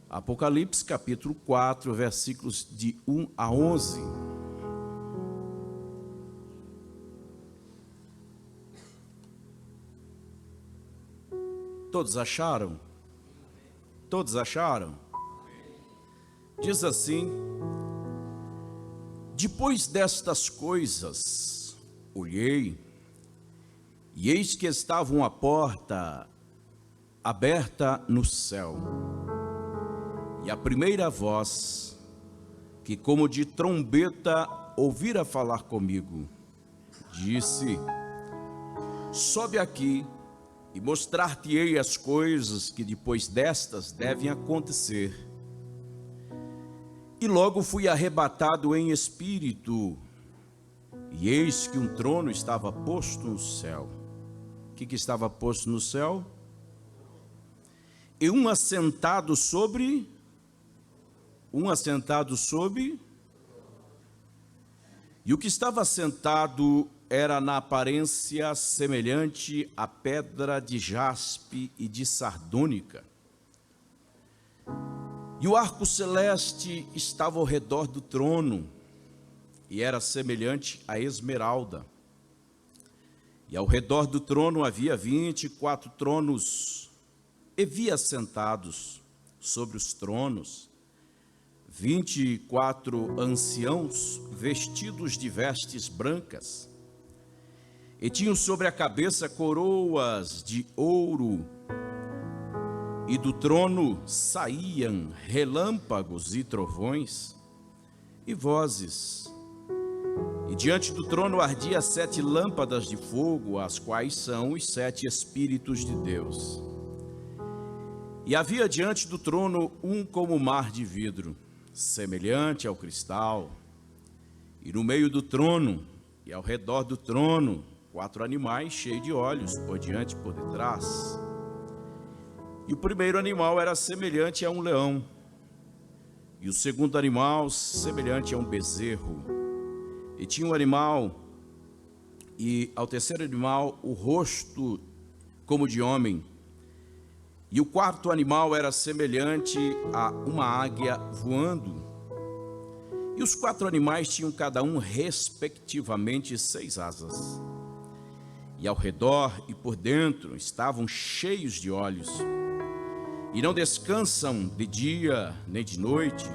Apocalipse capítulo 4, versículos de 1 a 11. Todos acharam? Todos acharam? Diz assim: depois destas coisas, olhei, e eis que estava uma porta aberta no céu. E a primeira voz, que como de trombeta ouvira falar comigo, disse: sobe aqui e mostrar-te-ei as coisas que depois destas devem acontecer. E logo fui arrebatado em espírito, e eis que um trono estava posto no céu. O que estava posto no céu? E um assentado sobre... E o que estava sentado era na aparência semelhante a pedra de jaspe e de sardônica. E o arco celeste estava ao redor do trono, e era semelhante a esmeralda. E ao redor do trono havia 24 tronos, e vi assentados sobre os tronos 24 anciãos vestidos de vestes brancas, e tinham sobre a cabeça coroas de ouro, e do trono saíam relâmpagos e trovões e vozes. E diante do trono ardia 7 lâmpadas de fogo, as quais são os 7 Espíritos de Deus. E havia diante do trono um como mar de vidro, semelhante ao cristal, e no meio do trono e ao redor do trono 4 animais cheios de olhos, por diante e por detrás. E o primeiro animal era semelhante a um leão, e o segundo animal semelhante a um bezerro. E tinha um animal, e ao terceiro animal o rosto como de homem. E o quarto animal era semelhante a uma águia voando. E os 4 animais tinham cada um respectivamente 6 asas. E ao redor e por dentro estavam cheios de olhos. E não descansam de dia nem de noite,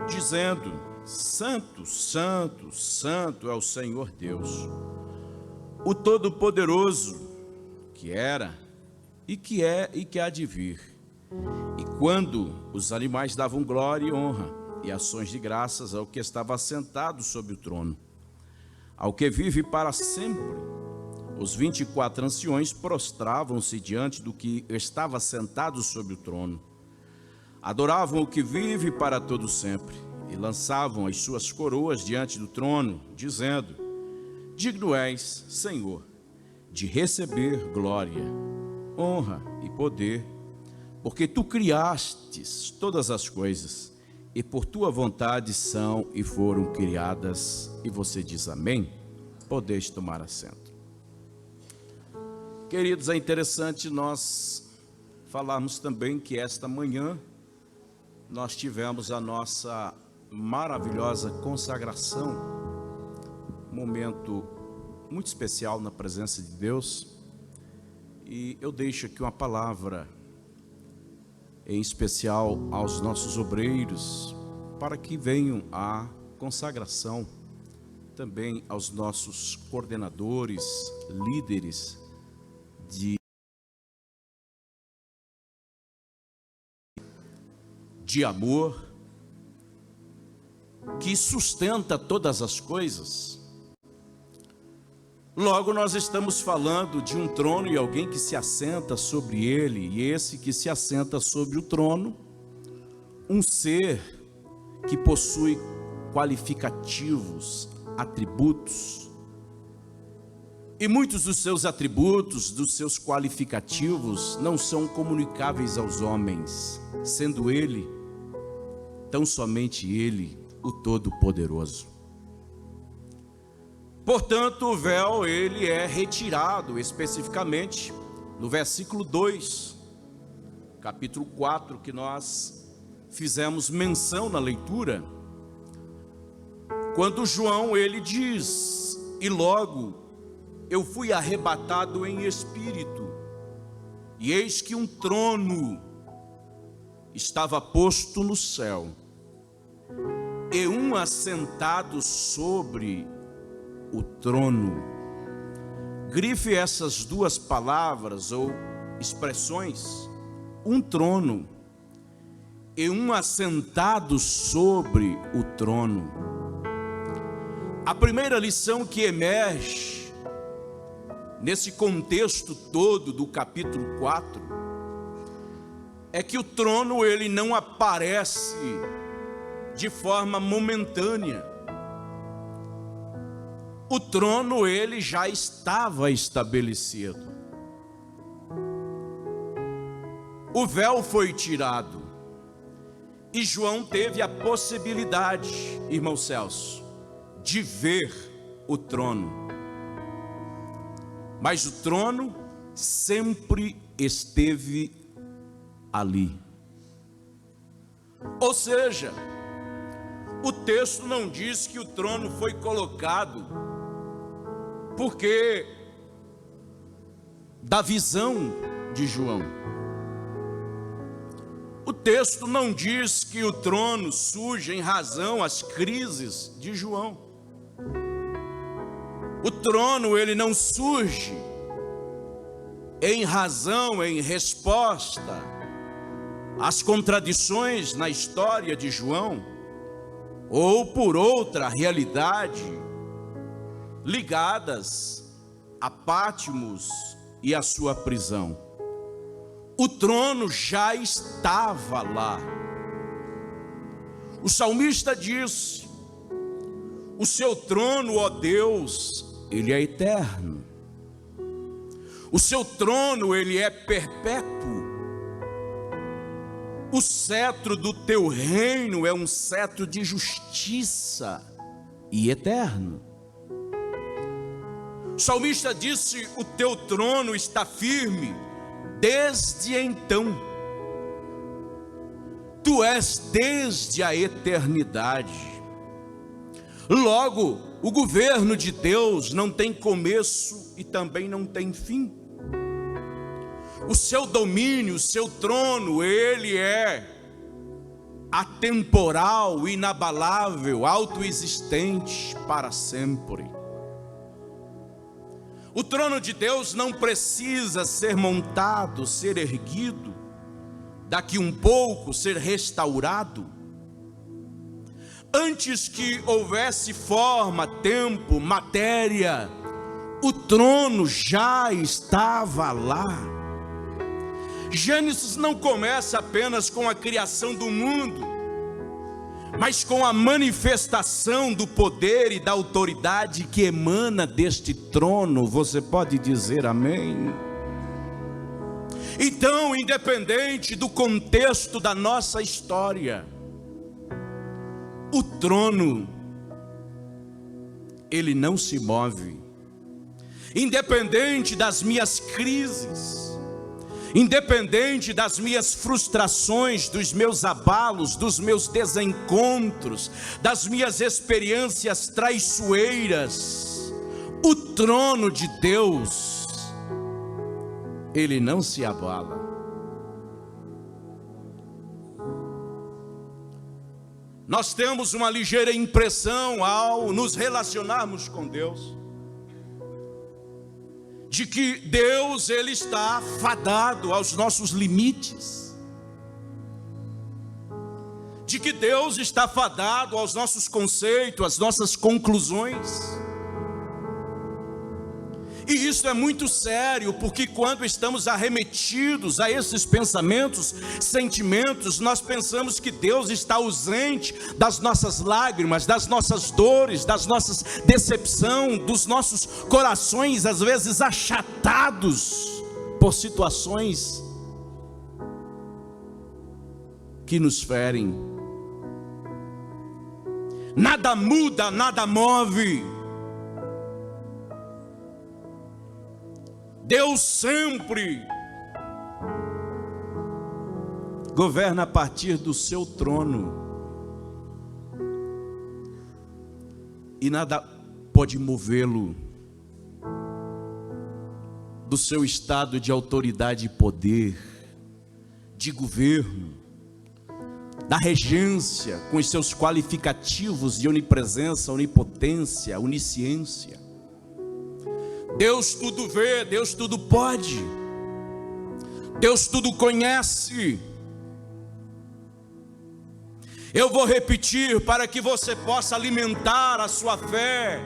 dizendo: Santo, Santo, Santo é o Senhor Deus, o Todo-Poderoso, que era, e que é, e que há de vir. E quando os animais davam glória e honra e ações de graças ao que estava assentado sobre o trono, ao que vive para sempre, os 24 anciões prostravam-se diante do que estava sentado sobre o trono, adoravam o que vive para todo sempre, e lançavam as suas coroas diante do trono, dizendo: digno és, Senhor, de receber glória, honra e poder, porque tu criastes todas as coisas, e por tua vontade são e foram criadas. E você diz amém? Podeis tomar assento. Queridos, é interessante nós falarmos também que esta manhã nós tivemos a nossa maravilhosa consagração, um momento muito especial na presença de Deus. E eu deixo aqui uma palavra em especial aos nossos obreiros, para que venham à consagração, também aos nossos coordenadores, líderes de amor, que sustenta todas as coisas. Logo, nós estamos falando de um trono e alguém que se assenta sobre ele, e esse que se assenta sobre o trono, um ser que possui qualificativos, atributos, e muitos dos seus atributos, dos seus qualificativos, não são comunicáveis aos homens, sendo ele, tão somente ele, o Todo-Poderoso. Portanto, o véu, ele é retirado, especificamente no versículo 2, capítulo 4, que nós fizemos menção na leitura, quando João ele diz: e logo eu fui arrebatado em espírito, e eis que um trono estava posto no céu, e um assentado sobre o trono. Grife essas duas palavras ou expressões: um trono e um assentado sobre o trono. A primeira lição que emerge nesse contexto todo do capítulo 4 é que o trono ele não aparece de forma momentânea. O trono ele já estava estabelecido. O véu foi tirado e João teve a possibilidade, irmão Celso, de ver o trono. Mas o trono sempre esteve ali. Ou seja, o texto não diz que o trono foi colocado porque da visão de João. O texto não diz que o trono surge em razão às crises de João. O trono ele não surge em razão, em resposta às contradições na história de João, ou por outra realidade ligadas a Pátimos e a sua prisão. O trono já estava lá. O salmista disse: o seu trono, ó Deus, ele é eterno. O seu trono, ele é perpétuo. O cetro do teu reino é um cetro de justiça e eterno. O salmista disse: o teu trono está firme desde então. Tu és desde a eternidade. Logo, o governo de Deus não tem começo e também não tem fim. O seu domínio, o seu trono, ele é atemporal, inabalável, autoexistente para sempre. O trono de Deus não precisa ser montado, ser erguido, daqui um pouco ser restaurado. Antes que houvesse forma, tempo, matéria, o trono já estava lá. Gênesis não começa apenas com a criação do mundo, mas com a manifestação do poder e da autoridade que emana deste trono. Você pode dizer amém? Então, independente do contexto da nossa história, o trono, ele não se move. Independente das minhas crises, independente das minhas frustrações, dos meus abalos, dos meus desencontros, das minhas experiências traiçoeiras, o trono de Deus, ele não se abala. Nós temos uma ligeira impressão ao nos relacionarmos com Deus, de que Deus ele está fadado aos nossos limites, de que Deus está fadado aos nossos conceitos, às nossas conclusões. E isso é muito sério, porque quando estamos arremetidos a esses pensamentos, sentimentos, nós pensamos que Deus está ausente das nossas lágrimas, das nossas dores, das nossas decepções, dos nossos corações às vezes achatados por situações que nos ferem. Nada muda, nada move. Deus sempre governa a partir do seu trono. E nada pode movê-lo do seu estado de autoridade e poder, de governo, da regência, com os seus qualificativos de onipresença, onipotência, onisciência. Deus tudo vê, Deus tudo pode, Deus tudo conhece. Eu vou repetir para que você possa alimentar a sua fé.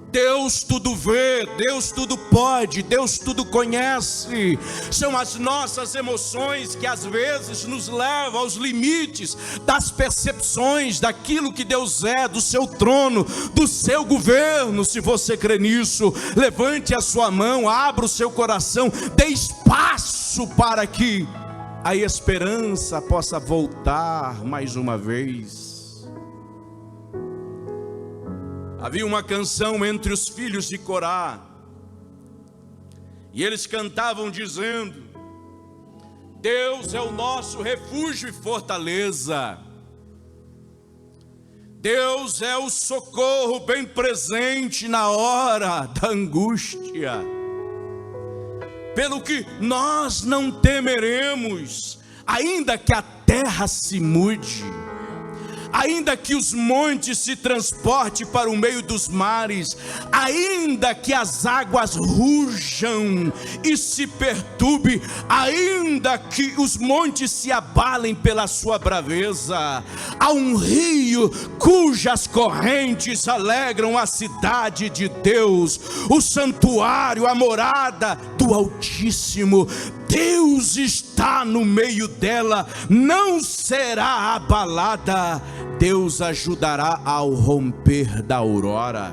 Deus tudo vê, Deus tudo pode, Deus tudo conhece. São as nossas emoções que às vezes nos levam aos limites das percepções daquilo que Deus é, do seu trono, do seu governo. Se você crê nisso, levante a sua mão, abra o seu coração, dê espaço para que a esperança possa voltar mais uma vez. Havia uma canção entre os filhos de Corá, e eles cantavam dizendo: Deus é o nosso refúgio e fortaleza, Deus é o socorro bem presente na hora da angústia. Pelo que nós não temeremos, ainda que a terra se mude, ainda que os montes se transportem para o meio dos mares, ainda que as águas rujam e se perturbe, ainda que os montes se abalem pela sua braveza, há um rio cujas correntes alegram a cidade de Deus, o santuário, a morada do Altíssimo. Deus está no meio dela, não será abalada. Deus ajudará ao romper da aurora.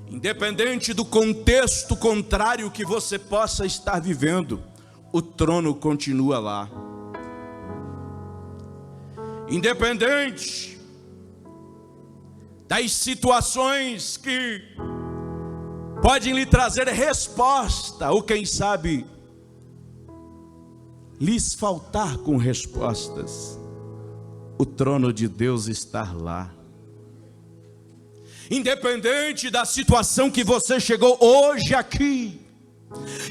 Independente do contexto contrário que você possa estar vivendo, o trono continua lá. Independente das situações que podem lhe trazer resposta, ou quem sabe lhes faltar com respostas, o trono de Deus está lá. Independente da situação que você chegou hoje aqui,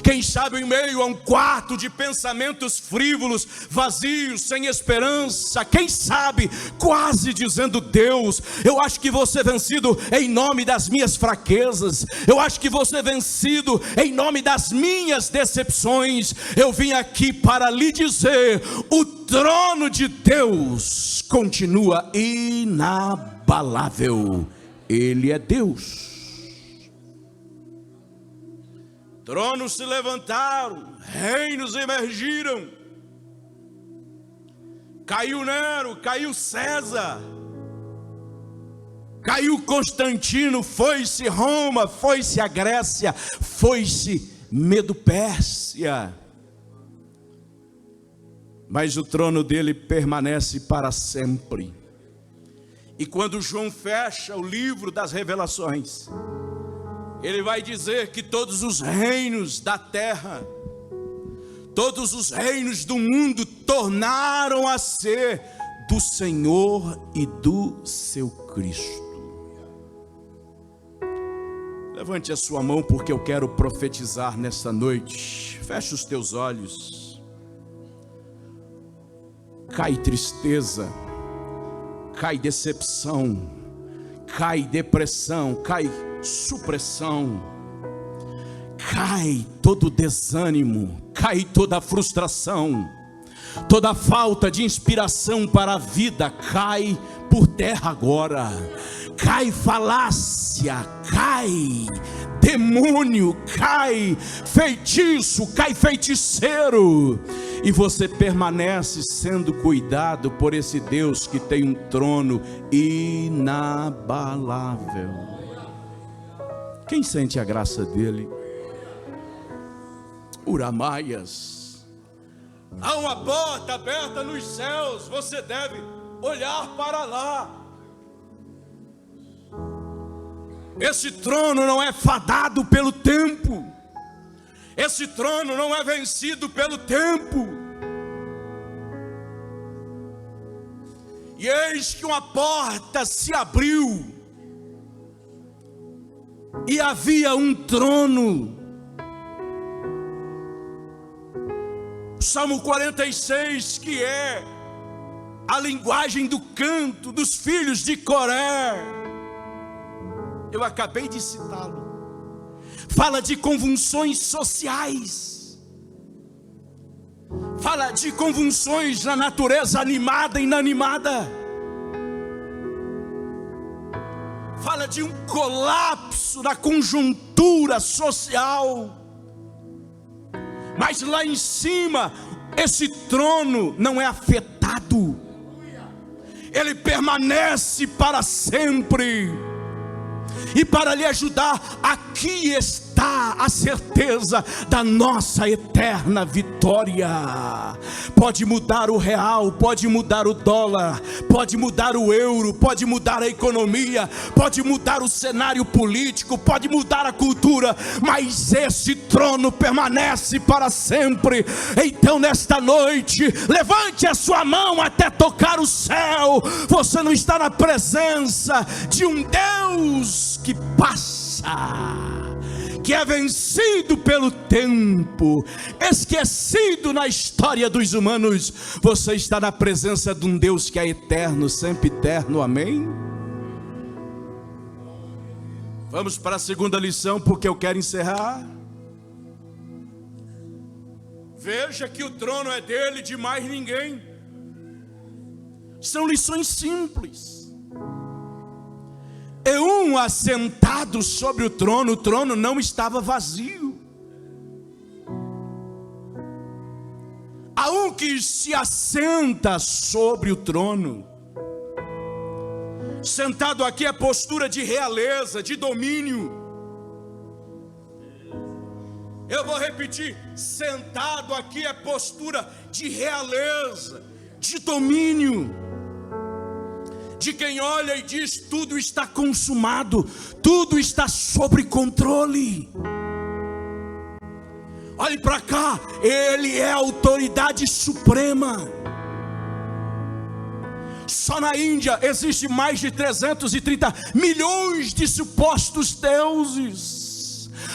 quem sabe em meio a um quarto de pensamentos frívolos, vazios, sem esperança, quem sabe quase dizendo: Deus, eu acho que você é vencido em nome das minhas fraquezas, eu acho que você é vencido em nome das minhas decepções. Eu vim aqui para lhe dizer: o trono de Deus continua inabalável. Ele é Deus. Tronos se levantaram, reinos emergiram. Caiu Nero, caiu César, caiu Constantino, foi-se Roma, foi-se a Grécia, foi-se Medo-Pérsia. Mas o trono dele permanece para sempre. E quando João fecha o livro das Revelações, ele vai dizer que todos os reinos da terra, todos os reinos do mundo tornaram a ser do Senhor e do seu Cristo. Levante a sua mão, porque eu quero profetizar nesta noite. Feche os teus olhos. Cai tristeza, cai decepção, cai depressão, cai supressão, cai todo desânimo, cai toda frustração, toda falta de inspiração para a vida cai por terra agora. Cai falácia, cai demônio, cai feitiço, cai feiticeiro, e você permanece sendo cuidado por esse Deus que tem um trono inabalável. Quem sente a graça dele? Uramaias. Há uma porta aberta nos céus, você deve olhar para lá. Esse trono não é fadado pelo tempo. Esse trono não é vencido pelo tempo. E eis que uma porta se abriu, e havia um trono. Salmo 46, que é a linguagem do canto dos filhos de Coré, eu acabei de citá-lo. Fala de convulsões sociais, fala de convulsões na natureza animada e inanimada, fala de um colapso na conjuntura social. Mas lá em cima, esse trono não é afetado, ele permanece para sempre. E para lhe ajudar, aqui está a certeza da nossa eterna vitória. Pode mudar o real, pode mudar o dólar, pode mudar o euro, pode mudar a economia, pode mudar o cenário político, pode mudar a cultura, mas esse trono permanece para sempre. Então nesta noite, levante a sua mão até tocar o céu. Você não está na presença de um Deus que passa, que é vencido pelo tempo, esquecido na história dos humanos. Você está na presença de um Deus que é eterno, sempre eterno, amém? Vamos para a segunda lição, porque eu quero encerrar. Veja que o trono é dele, de mais ninguém. São lições simples. E um assentado sobre o trono não estava vazio. Há um que se assenta sobre o trono. Sentado aqui é postura de realeza, de domínio. Eu vou repetir: sentado aqui é postura de realeza, de domínio. De quem olha e diz: tudo está consumado, tudo está sob controle. Olhe para cá, ele é a autoridade suprema. Só na Índia existe mais de 330 milhões de supostos deuses.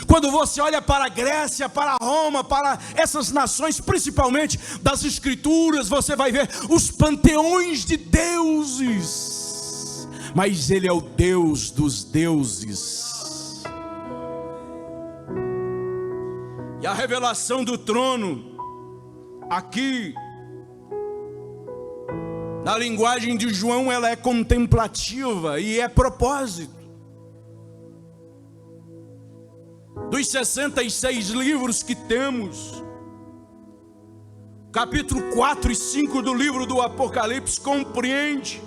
Quando você olha para a Grécia, para Roma, para essas nações, principalmente das escrituras, você vai ver os panteões de deuses. Mas ele é o Deus dos deuses. E a revelação do trono, aqui, na linguagem de João, ela é contemplativa e é propósito. Dos 66 livros que temos, capítulo 4 e 5 do livro do Apocalipse compreende,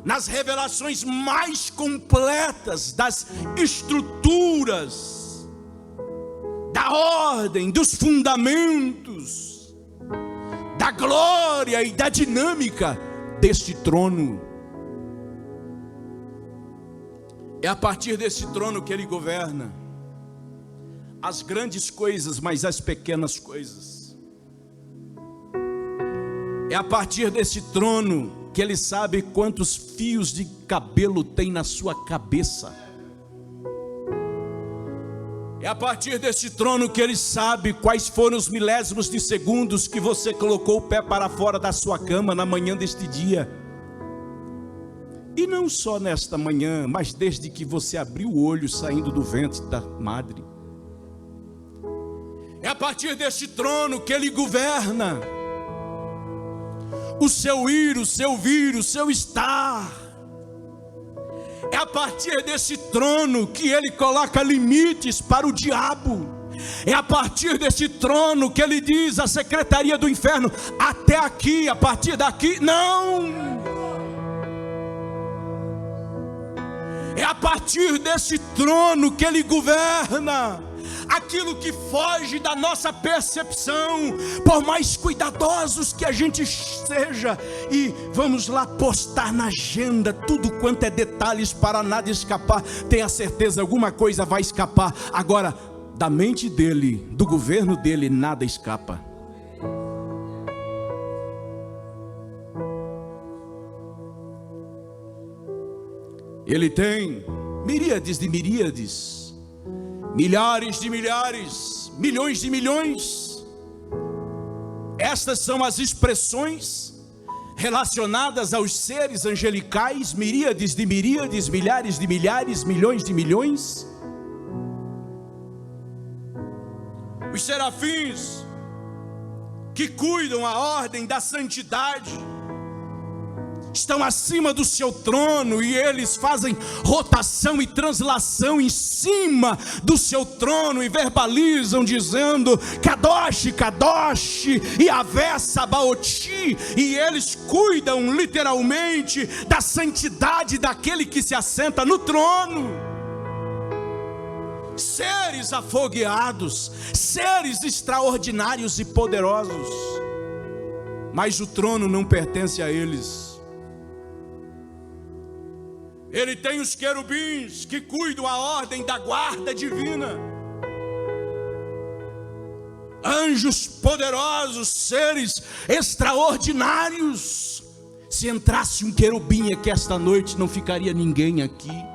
nas revelações mais completas das estruturas, da ordem, dos fundamentos, da glória e da dinâmica deste trono. É a partir desse trono que ele governa as grandes coisas, mas as pequenas coisas. É a partir desse trono que ele sabe quantos fios de cabelo tem na sua cabeça. É a partir desse trono que ele sabe quais foram os milésimos de segundos que você colocou o pé para fora da sua cama na manhã deste dia. E não só nesta manhã, mas desde que você abriu o olho saindo do ventre da madre. É a partir deste trono que ele governa o seu ir, o seu vir, o seu estar. É a partir desse trono que ele coloca limites para o diabo. É a partir desse trono que ele diz à secretaria do inferno: até aqui, a partir daqui, não. É a partir desse trono que ele governa aquilo que foge da nossa percepção, por mais cuidadosos que a gente seja, e vamos lá postar na agenda tudo quanto é detalhes para nada escapar. Tenha certeza, alguma coisa vai escapar. Agora, da mente dele, do governo dele, nada escapa. Ele tem miríades de miríades, milhares de milhares, milhões de milhões. Estas são as expressões relacionadas aos seres angelicais, miríades de miríades, milhares de milhares, milhões de milhões. Os serafins que cuidam a ordem da santidade estão acima do seu trono, e eles fazem rotação e translação em cima do seu trono e verbalizam dizendo Kadosh, Kadosh, Yahvé Sabaoti, e eles cuidam literalmente da santidade daquele que se assenta no trono. Seres afogueados, seres extraordinários e poderosos, mas o trono não pertence a eles. Ele tem os querubins que cuidam a ordem da guarda divina, anjos poderosos, seres extraordinários. Se entrasse um querubim aqui esta noite, não ficaria ninguém aqui.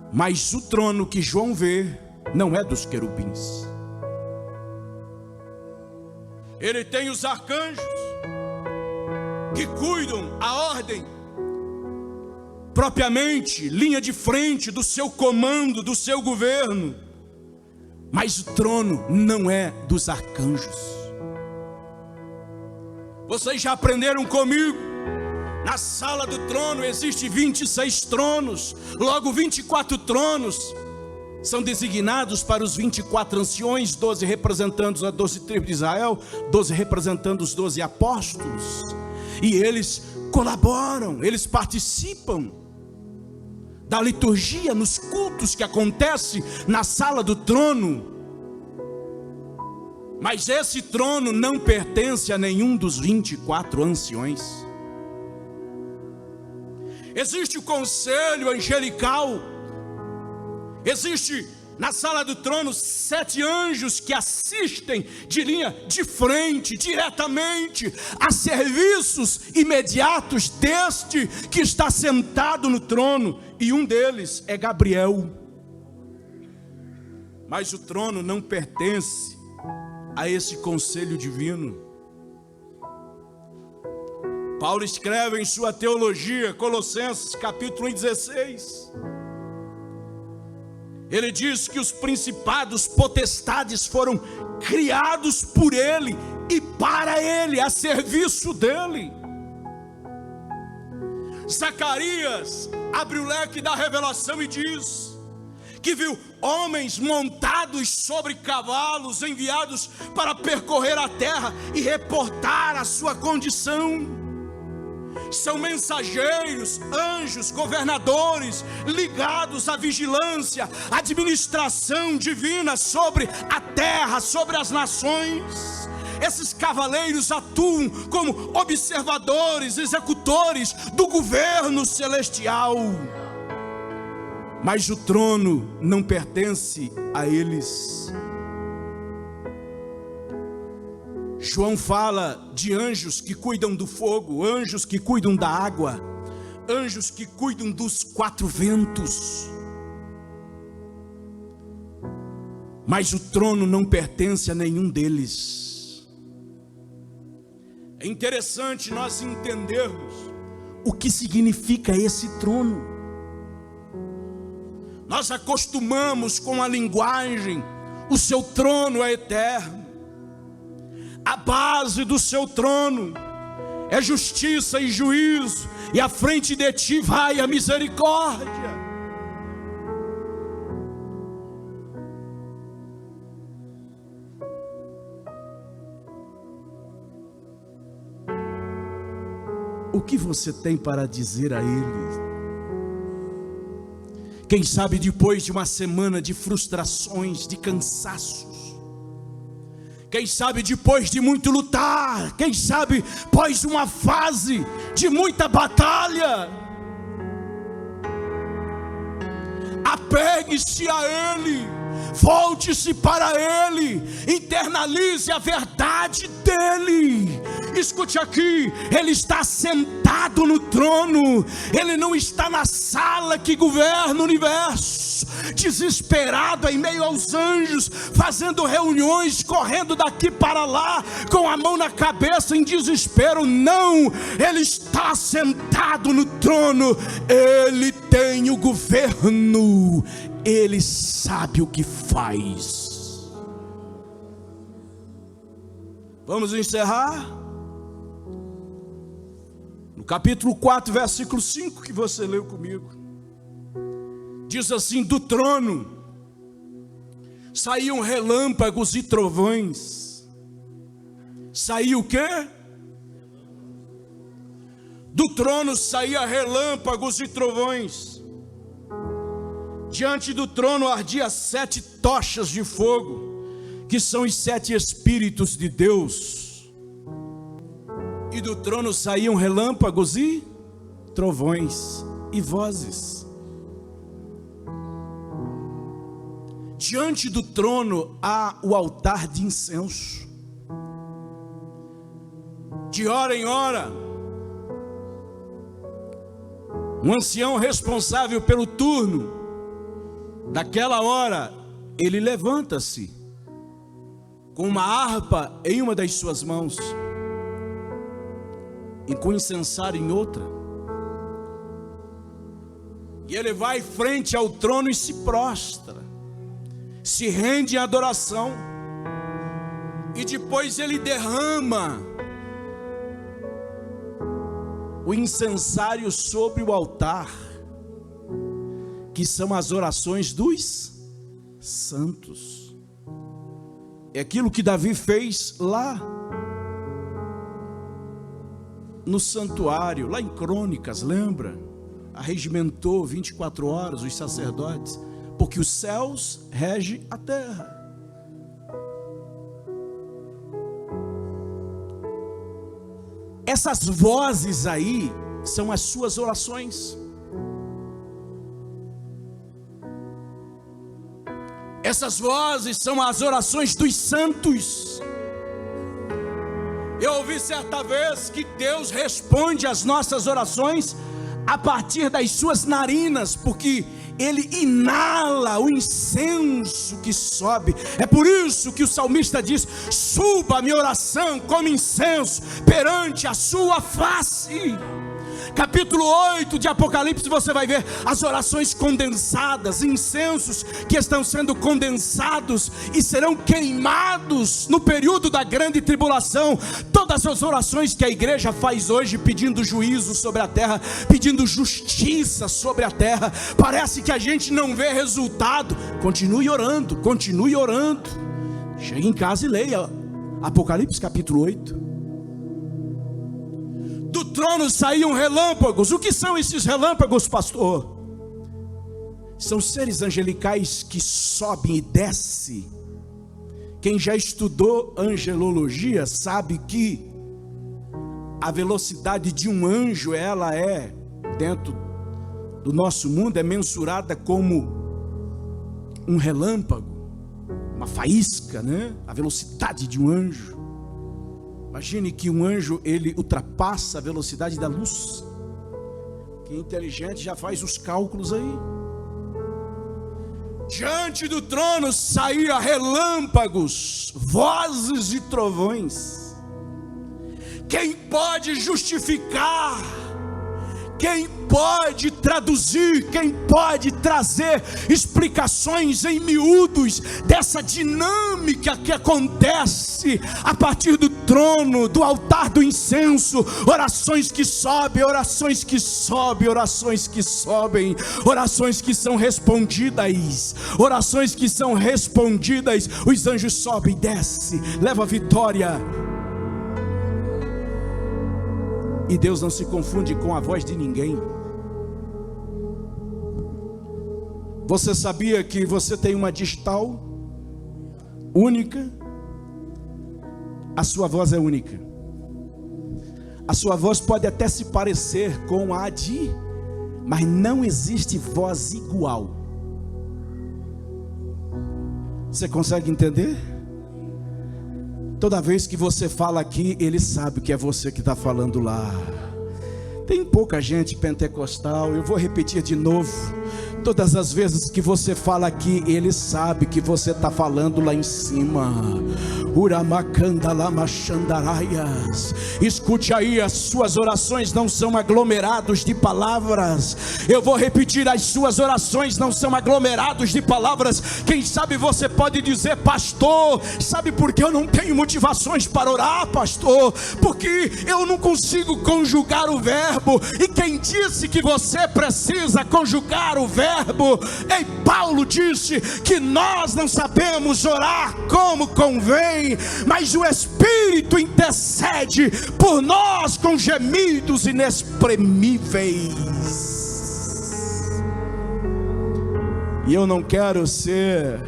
Mas o trono que João vê não é dos querubins. Ele tem os arcanjos que cuidam a ordem, propriamente, linha de frente do seu comando, do seu governo. Mas o trono não é dos arcanjos. Vocês já aprenderam comigo? Na sala do trono existem 26 tronos, logo 24 tronos são designados para os 24 anciões, 12 representando as 12 tribos de Israel, 12 representando os 12 apóstolos. E eles colaboram, eles participam da liturgia nos cultos que acontecem na sala do trono. Mas esse trono não pertence a nenhum dos 24 anciões. Existe o conselho angelical, existe na sala do trono 7 anjos que assistem de linha de frente, diretamente, a serviços imediatos deste que está sentado no trono, e um deles é Gabriel. Mas o trono não pertence a esse conselho divino. Paulo escreve em sua teologia, Colossenses capítulo 16, ele diz que os principados, potestades foram criados por ele e para ele, a serviço dele. Zacarias abre o leque da revelação e diz que viu homens montados sobre cavalos, enviados para percorrer a terra e reportar a sua condição. São mensageiros, anjos, governadores, ligados à vigilância, administração divina sobre a terra, sobre as nações. Esses cavaleiros atuam como observadores, executores do governo celestial. Mas o trono não pertence a eles. João fala de anjos que cuidam do fogo, anjos que cuidam da água, anjos que cuidam dos 4 ventos. Mas o trono não pertence a nenhum deles. É interessante nós entendermos o que significa esse trono. Nós acostumamos com a linguagem, o seu trono é eterno. A base do seu trono é justiça e juízo, e à frente de ti vai a misericórdia. O que você tem para dizer a Ele? Quem sabe depois de uma semana de frustrações, de cansaços, quem sabe depois de muito lutar, quem sabe após uma fase de muita batalha, a Apegue-se a Ele, volte-se para Ele, internalize a verdade dEle. Escute aqui, Ele está sentado no trono, Ele não está na sala que governa o universo, desesperado em meio aos anjos, fazendo reuniões, correndo daqui para lá, com a mão na cabeça em desespero. Não, Ele está sentado no trono, Ele tem o governo, Ele sabe o que faz. Vamos encerrar? No capítulo 4, versículo 5, que você leu comigo, diz assim: do trono saíam relâmpagos e trovões. Saiu o quê? Do trono saía relâmpagos e trovões. Diante do trono ardia 7 tochas de fogo, que são os 7 Espíritos de Deus. E do trono saíam relâmpagos e trovões e vozes. Diante do trono há o altar de incenso. De hora em hora, um ancião responsável pelo turno daquela hora, ele levanta-se com uma harpa em uma das suas mãos e com incensário em outra, e ele vai frente ao trono e se prostra, se rende em adoração, e depois ele derrama o incensário sobre o altar, que são as orações dos santos. É aquilo que Davi fez lá no santuário, lá em Crônicas, lembra? Arregimentou 24 horas os sacerdotes, porque os céus regem a terra. Essas vozes aí são as suas orações. Essas vozes são as orações dos santos. Eu ouvi certa vez que Deus responde às nossas orações a partir das suas narinas, porque Ele inala o incenso que sobe. É por isso que o salmista diz: suba a minha oração como incenso perante a sua face. Capítulo 8 de Apocalipse, você vai ver as orações condensadas, incensos que estão sendo condensados e serão queimados no período da grande tribulação. Todas as orações que a igreja faz hoje, pedindo juízo sobre a terra, pedindo justiça sobre a terra, parece que a gente não vê resultado. Continue orando, continue orando. Chegue em casa e leia Apocalipse capítulo 8. Do trono saíam relâmpagos. O que são esses relâmpagos, pastor? São seres angelicais que sobem e descem. Quem já estudou angelologia sabe que a velocidade de um anjo, ela é, dentro do nosso mundo, é mensurada como um relâmpago, uma faísca, né? A velocidade de um anjo. Imagine que um anjo, ele ultrapassa a velocidade da luz. Quem é inteligente já faz os cálculos aí. Diante do trono saía relâmpagos, vozes e trovões. Quem pode justificar? Quem pode traduzir? Quem pode trazer explicações em miúdos dessa dinâmica que acontece a partir do trono, do altar do incenso? Orações que sobem, orações que sobem, orações que sobem, orações que são respondidas, orações que são respondidas. Os anjos sobem e descem, leva a vitória. E Deus não se confunde com a voz de ninguém. Você sabia que você tem uma digital única? A sua voz é única. A sua voz pode até se parecer com a de, mas não existe voz igual. Você consegue entender? Toda vez que você fala aqui, Ele sabe que é você que está falando lá. Tem pouca gente pentecostal, eu vou repetir de novo. Todas as vezes que você fala aqui, Ele sabe que você está falando lá em cima. Escute aí, as suas orações não são aglomerados de palavras. Eu vou repetir, as suas orações não são aglomerados de palavras. Quem sabe você pode dizer: pastor, sabe por que eu não tenho motivações para orar, pastor? Porque eu não consigo conjugar o verbo. E quem disse que você precisa conjugar o verbo? Ei, Paulo disse que nós não sabemos orar como convém, mas o Espírito intercede por nós com gemidos inexprimíveis. E eu não quero ser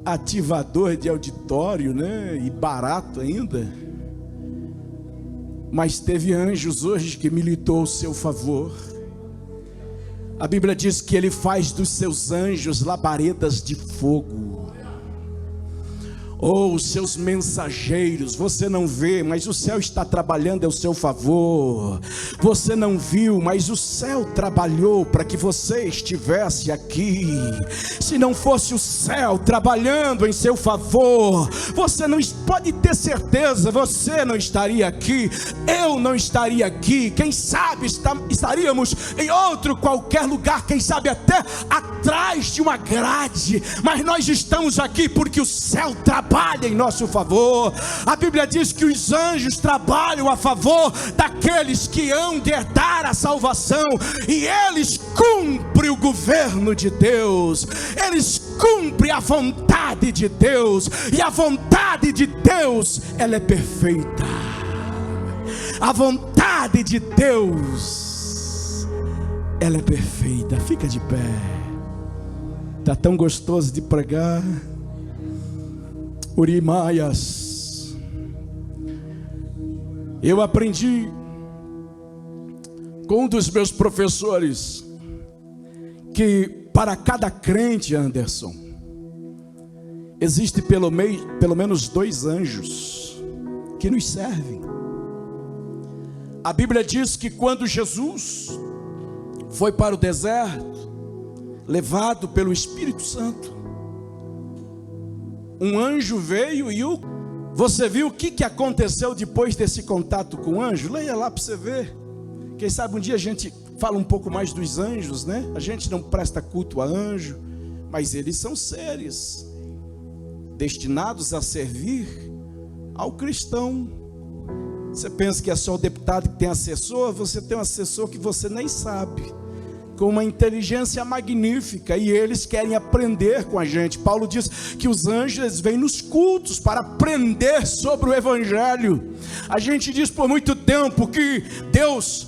ativador de auditório, né? E barato ainda. Mas teve anjos hoje que militou ao seu favor. A Bíblia diz que Ele faz dos seus anjos labaredas de fogo. Ou os seus mensageiros, você não vê, mas o céu está trabalhando ao seu favor. Você não viu, mas o céu trabalhou para que você estivesse aqui. Se não fosse o céu trabalhando em seu favor, você não pode ter certeza, você não estaria aqui, eu não estaria aqui. Quem sabe estaríamos em outro qualquer lugar, quem sabe até atrás de uma grade, mas nós estamos aqui porque o céu trabalha em nosso favor. A Bíblia diz que os anjos trabalham a favor daqueles que hão de herdar a salvação, e eles cumprem o governo de Deus, eles cumprem a vontade de Deus, e a vontade de Deus, ela é perfeita. A vontade de Deus, ela é perfeita. Fica de pé. Está tão gostoso de pregar. Urimaias. Eu aprendi com um dos meus professores que para cada crente, Anderson, existe pelo menos 2 anjos que nos servem. A Bíblia diz que quando Jesus foi para o deserto, levado pelo Espírito Santo, um anjo veio e você viu o que aconteceu depois desse contato com o anjo? Leia lá para você ver. Quem sabe um dia a gente fala um pouco mais dos anjos, né? A gente não presta culto a anjo, mas eles são seres destinados a servir ao cristão. Você pensa que é só o deputado que tem assessor? Você tem um assessor que você nem sabe, com uma inteligência magnífica, e eles querem aprender com a gente. Paulo diz que os anjos vêm nos cultos para aprender sobre o Evangelho. A gente diz por muito tempo que Deus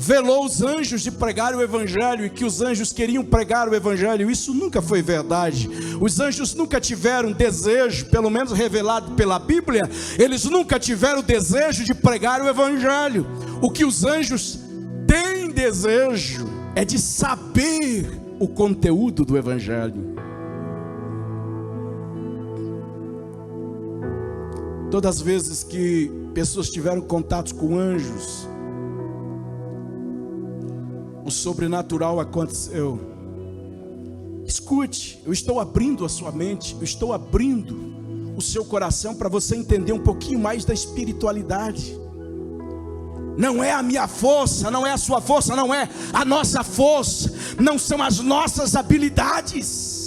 velou os anjos de pregar o Evangelho, e que os anjos queriam pregar o Evangelho. Isso nunca foi verdade. Os anjos nunca tiveram desejo, pelo menos revelado pela Bíblia, eles nunca tiveram desejo de pregar o Evangelho. O que os anjos têm desejo é de saber o conteúdo do Evangelho. Todas as vezes que pessoas tiveram contatos com anjos, o sobrenatural aconteceu. Escute, eu estou abrindo a sua mente, eu estou abrindo o seu coração para você entender um pouquinho mais da espiritualidade. Não é a minha força, não é a sua força, não é a nossa força, não são as nossas habilidades.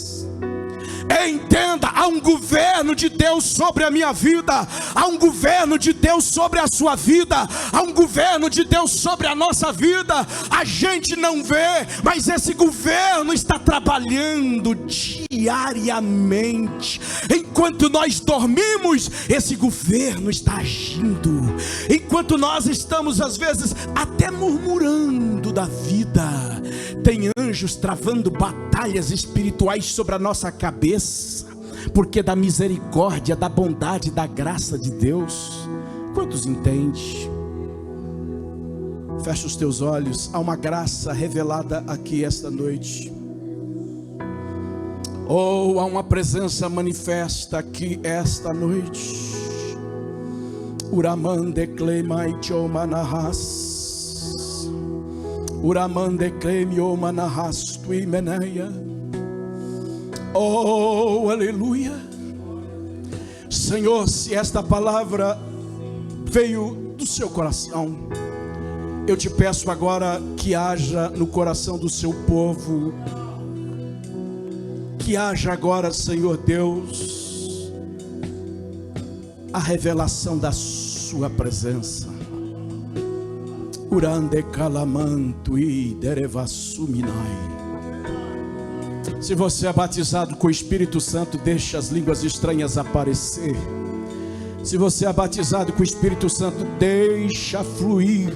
Entenda, há um governo de Deus sobre a minha vida, há um governo de Deus sobre a sua vida, há um governo de Deus sobre a nossa vida. A gente não vê, mas esse governo está trabalhando diariamente. Enquanto nós dormimos, esse governo está agindo. Enquanto nós estamos às vezes até murmurando da vida, tem anjos travando batalhas espirituais sobre a nossa cabeça, porque da misericórdia, da bondade, da graça de Deus. Quantos entendem? Fecha os teus olhos. Há uma graça revelada aqui esta noite. Oh, há uma presença manifesta aqui esta noite. Uramande clemai chomanahas. Uramande clemio manahas tuimeneia. Oh, aleluia. Senhor, se esta palavra veio do seu coração, eu te peço agora que haja no coração do seu povo, que haja agora, Senhor Deus, a revelação da sua presença. Urande calamanto e derevassuminai. Se você é batizado com o Espírito Santo, deixa as línguas estranhas aparecer. Se você é batizado com o Espírito Santo, deixa fluir.